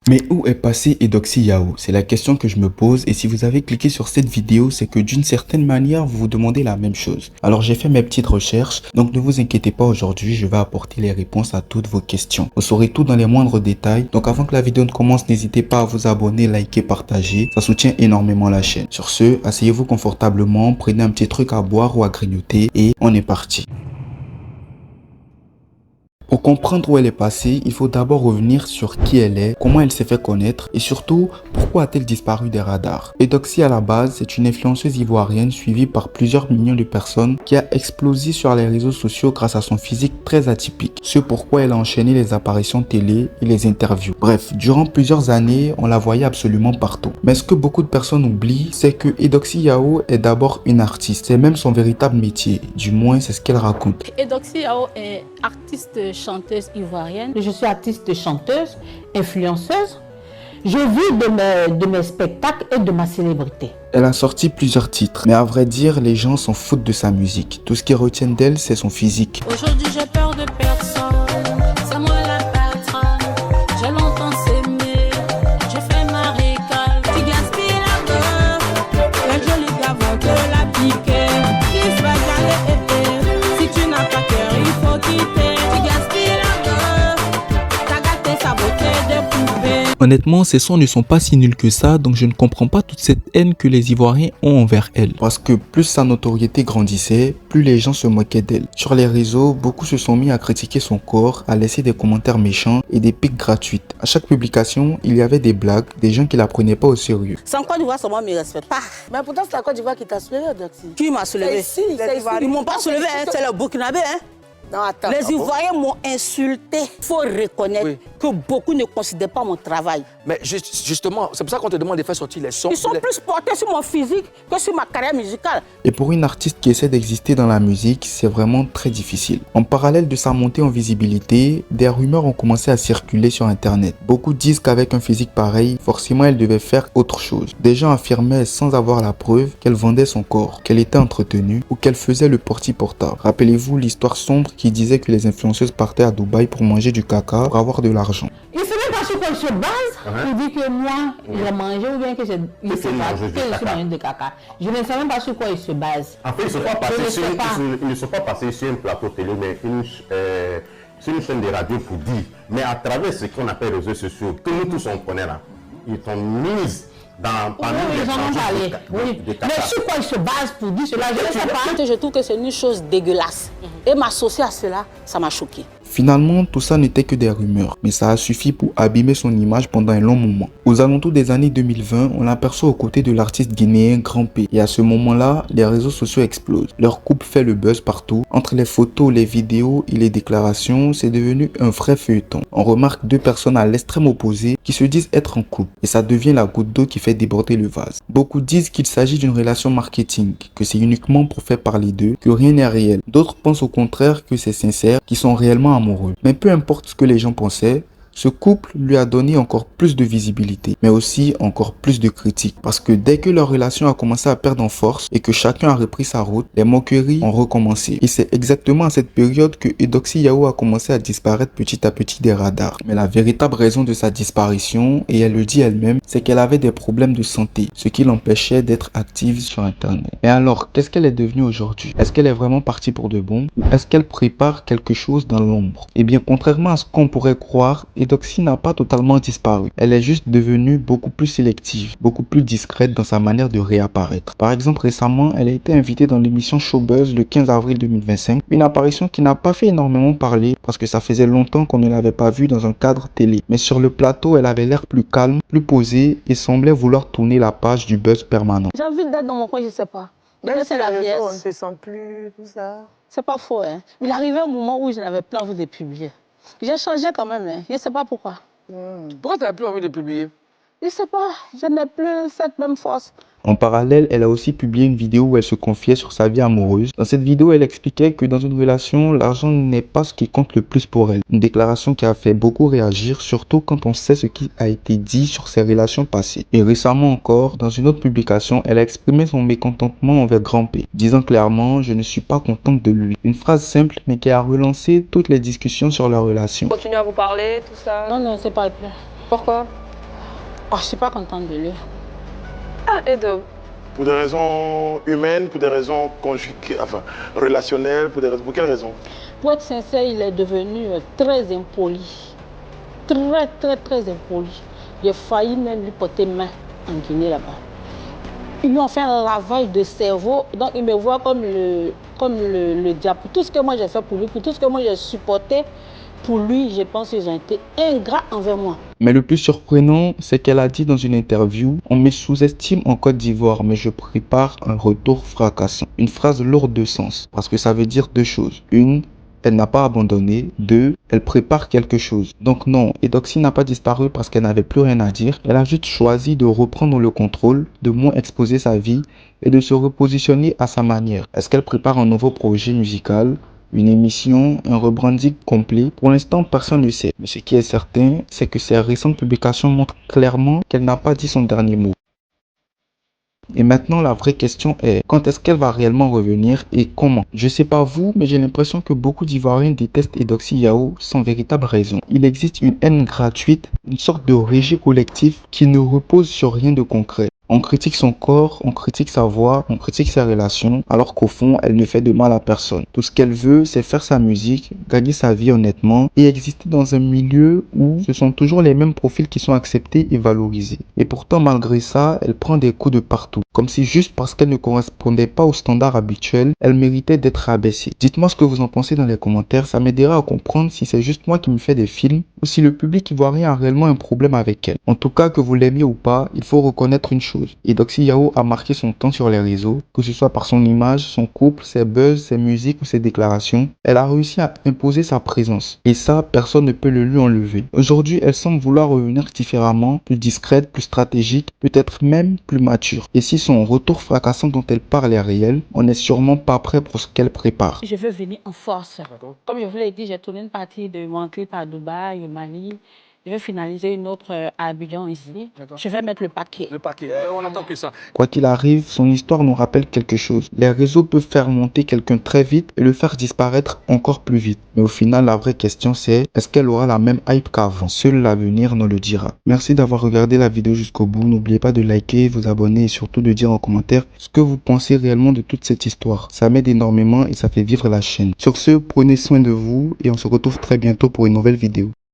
Mais où est passé Eudoxie Yao? C'est la question que je me pose et si vous avez cliqué sur cette vidéo, c'est que d'une certaine manière, vous vous demandez la même chose. Alors j'ai fait mes petites recherches, donc ne vous inquiétez pas, aujourd'hui, je vais apporter les réponses à toutes vos questions. Vous saurez tout dans les moindres détails, donc avant que la vidéo ne commence, n'hésitez pas à vous abonner, liker, partager, ça soutient énormément la chaîne. Sur ce, asseyez-vous confortablement, prenez un petit truc à boire ou à grignoter et on est parti. Pour comprendre où elle est passée, il faut d'abord revenir sur qui elle est, comment elle s'est fait connaître et surtout, pourquoi a-t-elle disparu des radars. Eudoxie à la base, c'est une influenceuse ivoirienne suivie par plusieurs millions de personnes qui a explosé sur les réseaux sociaux grâce à son physique très atypique. Ce pourquoi elle a enchaîné les apparitions télé et les interviews. Bref, durant plusieurs années, on la voyait absolument partout. Mais ce que beaucoup de personnes oublient, c'est que Eudoxie Yao est d'abord une artiste. C'est même son véritable métier, du moins c'est ce qu'elle raconte. Eudoxie Yao est artiste chanteuse ivoirienne. Je suis artiste chanteuse, influenceuse. Je vis de mes spectacles et de ma célébrité. Elle a sorti plusieurs titres, mais à vrai dire, les gens s'en foutent de sa musique. Tout ce qui retient d'elle, c'est son physique. Aujourd'hui, j'ai peur de personne. C'est moi la patronne. J'ai longtemps s'aimer. Je fais ma récolte. Tu gaspilles la meuf. Le joli gars va te la piquer. Qui se va galer. Si tu n'as pas cœur, il faut quitter. Tu gaspilles la meuf. T'as gâté sa beauté de poupée. Honnêtement, ses sons ne sont pas si nuls que ça, donc je ne comprends pas toute cette haine que les Ivoiriens ont envers elle. Parce que plus sa notoriété grandissait, plus les gens se moquaient d'elle. Sur les réseaux, beaucoup se sont mis à critiquer son corps, à laisser des commentaires méchants et des pics gratuites. À chaque publication, il y avait des blagues, des gens qui la prenaient pas au sérieux. C'est en Côte d'Ivoire, seulement, ne me respecte pas. Mais pourtant, c'est la Côte d'Ivoire qui t'a soulevé, Eudoxie. Qui m'a soulevé? C'est ici, c'est ici. Ils m'ont pas soulevé, hein, c'est le Burkinabé. Hein. Non, attends. Les Ivoiriens m'ont insulté. Il faut reconnaître que beaucoup ne considèrent pas mon travail. Mais justement, c'est pour ça qu'on te demande de faire sortir les sons. Ils sont plus portés sur mon physique que sur ma carrière musicale. Et pour une artiste qui essaie d'exister dans la musique, c'est vraiment très difficile. En parallèle de sa montée en visibilité, des rumeurs ont commencé à circuler sur internet. Beaucoup disent qu'avec un physique pareil, forcément elle devait faire autre chose. Des gens affirmaient sans avoir la preuve qu'elle vendait son corps, qu'elle était entretenue ou qu'elle faisait le porti-portable. Rappelez-vous l'histoire sombre qui disait que les influenceuses partaient à Dubaï pour manger du caca pour avoir de l'argent. Il ne sait même pas sur quoi il se base pour dire que moi, j'ai mangé ou bien que je suis mangé de caca. Je ne sais même pas sur quoi il se base. En fait, ils ne sont pas passés sur un plateau télé, mais sur une chaîne de radio pour dire. Mais à travers ce qu'on appelle réseaux sociaux, que nous tous on connaît là, ils t'ont mis dans Oui, ils en ont parlé. Oui. Mais sur quoi il se base pour dire cela, je ne sais pas. Je trouve que c'est une chose dégueulasse. Et m'associer à cela, ça m'a choqué. Finalement, tout ça n'était que des rumeurs, mais ça a suffi pour abîmer son image pendant un long moment. Aux alentours des années 2020, on l'aperçoit aux côtés de l'artiste guinéen Grand P. Et à ce moment-là, les réseaux sociaux explosent. Leur couple fait le buzz partout. Entre les photos, les vidéos et les déclarations, c'est devenu un vrai feuilleton. On remarque deux personnes à l'extrême opposé qui se disent être en couple. Et ça devient la goutte d'eau qui fait déborder le vase. Beaucoup disent qu'il s'agit d'une relation marketing, que c'est uniquement pour faire parler d'eux, que rien n'est réel. D'autres pensent au contraire que c'est sincère, qu'ils sont réellement amoureux. Mais peu importe ce que les gens pensaient, ce couple lui a donné encore plus de visibilité, mais aussi encore plus de critiques. Parce que dès que leur relation a commencé à perdre en force et que chacun a repris sa route, les moqueries ont recommencé. Et c'est exactement à cette période que Eudoxie Yao a commencé à disparaître petit à petit des radars. Mais la véritable raison de sa disparition, et elle le dit elle-même, c'est qu'elle avait des problèmes de santé, ce qui l'empêchait d'être active sur Internet. Et alors, qu'est-ce qu'elle est devenue aujourd'hui? Est-ce qu'elle est vraiment partie pour de bon? Ou est-ce qu'elle prépare quelque chose dans l'ombre? Eh bien, contrairement à ce qu'on pourrait croire, Eudoxie n'a pas totalement disparu. Elle est juste devenue beaucoup plus sélective, beaucoup plus discrète dans sa manière de réapparaître. Par exemple, récemment, elle a été invitée dans l'émission Showbuzz le 15 avril 2025, une apparition qui n'a pas fait énormément parler parce que ça faisait longtemps qu'on ne l'avait pas vue dans un cadre télé. Mais sur le plateau, elle avait l'air plus calme, plus posée et semblait vouloir tourner la page du buzz permanent. J'ai envie d'être dans mon coin, je sais pas. Même C'est la vieille. on ne se sent plus, tout ça. C'est pas faux, hein. Il arrivait un moment où je n'avais plus envie de publier. J'ai changé quand même, hein. Je ne sais pas pourquoi. Pourquoi tu n'as plus envie de publier? Je ne sais pas, je n'ai plus cette même force. En parallèle, elle a aussi publié une vidéo où elle se confiait sur sa vie amoureuse. Dans cette vidéo, elle expliquait que dans une relation, l'argent n'est pas ce qui compte le plus pour elle. Une déclaration qui a fait beaucoup réagir, surtout quand on sait ce qui a été dit sur ses relations passées. Et récemment encore, dans une autre publication, elle a exprimé son mécontentement envers Grand P, disant clairement « Je ne suis pas contente de lui ». Une phrase simple, mais qui a relancé toutes les discussions sur leur relation. Continue à vous parler, tout ça? Non, non, c'est pas le plus. Pourquoi? Oh, je suis pas contente de lui. Ah, Edo. Pour des raisons humaines, pour des raisons conjugales, enfin relationnelles, pour quelles raisons? Pour être sincère, il est devenu très impoli. Très impoli. J'ai failli même lui porter main en Guinée là-bas. Ils lui ont fait un lavage de cerveau, donc il me voit comme le diable. Pour tout ce que moi j'ai fait pour lui, pour tout ce que moi j'ai supporté, pour lui, je pense qu'ils ont été ingrats envers moi. Mais le plus surprenant, c'est qu'elle a dit dans une interview « On me sous-estime en Côte d'Ivoire, mais je prépare un retour fracassant ». Une phrase lourde de sens, parce que ça veut dire deux choses. Une, elle n'a pas abandonné. 2, elle prépare quelque chose. Donc non, Eudoxie n'a pas disparu parce qu'elle n'avait plus rien à dire. Elle a juste choisi de reprendre le contrôle, de moins exposer sa vie et de se repositionner à sa manière. Est-ce qu'elle prépare un nouveau projet musical ? Une émission, un rebranding complet? Pour l'instant, personne ne sait. Mais ce qui est certain, c'est que ses récentes publications montrent clairement qu'elle n'a pas dit son dernier mot. Et maintenant, la vraie question est, quand est-ce qu'elle va réellement revenir et comment? Je sais pas vous, mais j'ai l'impression que beaucoup d'Ivoiriens détestent Eudoxie Yao sans véritable raison. Il existe une haine gratuite, une sorte de rejet collectif qui ne repose sur rien de concret. On critique son corps, on critique sa voix, on critique ses relations, alors qu'au fond, elle ne fait de mal à personne. Tout ce qu'elle veut, c'est faire sa musique, gagner sa vie honnêtement et exister dans un milieu où ce sont toujours les mêmes profils qui sont acceptés et valorisés. Et pourtant, malgré ça, elle prend des coups de partout. Comme si juste parce qu'elle ne correspondait pas aux standards habituels, elle méritait d'être abaissée. Dites-moi ce que vous en pensez dans les commentaires, ça m'aidera à comprendre si c'est juste moi qui me fais des films ou si le public ivoirien a réellement un problème avec elle. En tout cas, que vous l'aimiez ou pas, il faut reconnaître une chose. Eudoxie Yao a marqué son temps sur les réseaux, que ce soit par son image, son couple, ses buzz, ses musiques ou ses déclarations. Elle a réussi à imposer sa présence. Et ça, personne ne peut le lui enlever. Aujourd'hui, elle semble vouloir revenir différemment, plus discrète, plus stratégique, peut-être même plus mature. Et si son retour fracassant dont elle parle est réel, on n'est sûrement pas prêt pour ce qu'elle prépare. Je veux venir en force. Comme je vous l'ai dit, j'ai tourné une partie de mon clip à Dubaï, au Mali. Je vais finaliser une autre à Abidjan ici. Je vais mettre le paquet. Le paquet, on attend que ça. Quoi qu'il arrive, son histoire nous rappelle quelque chose. Les réseaux peuvent faire monter quelqu'un très vite et le faire disparaître encore plus vite. Mais au final, la vraie question c'est, est-ce qu'elle aura la même hype qu'avant? Seul l'avenir nous le dira. Merci d'avoir regardé la vidéo jusqu'au bout. N'oubliez pas de liker, vous abonner et surtout de dire en commentaire ce que vous pensez réellement de toute cette histoire. Ça m'aide énormément et ça fait vivre la chaîne. Sur ce, prenez soin de vous et on se retrouve très bientôt pour une nouvelle vidéo.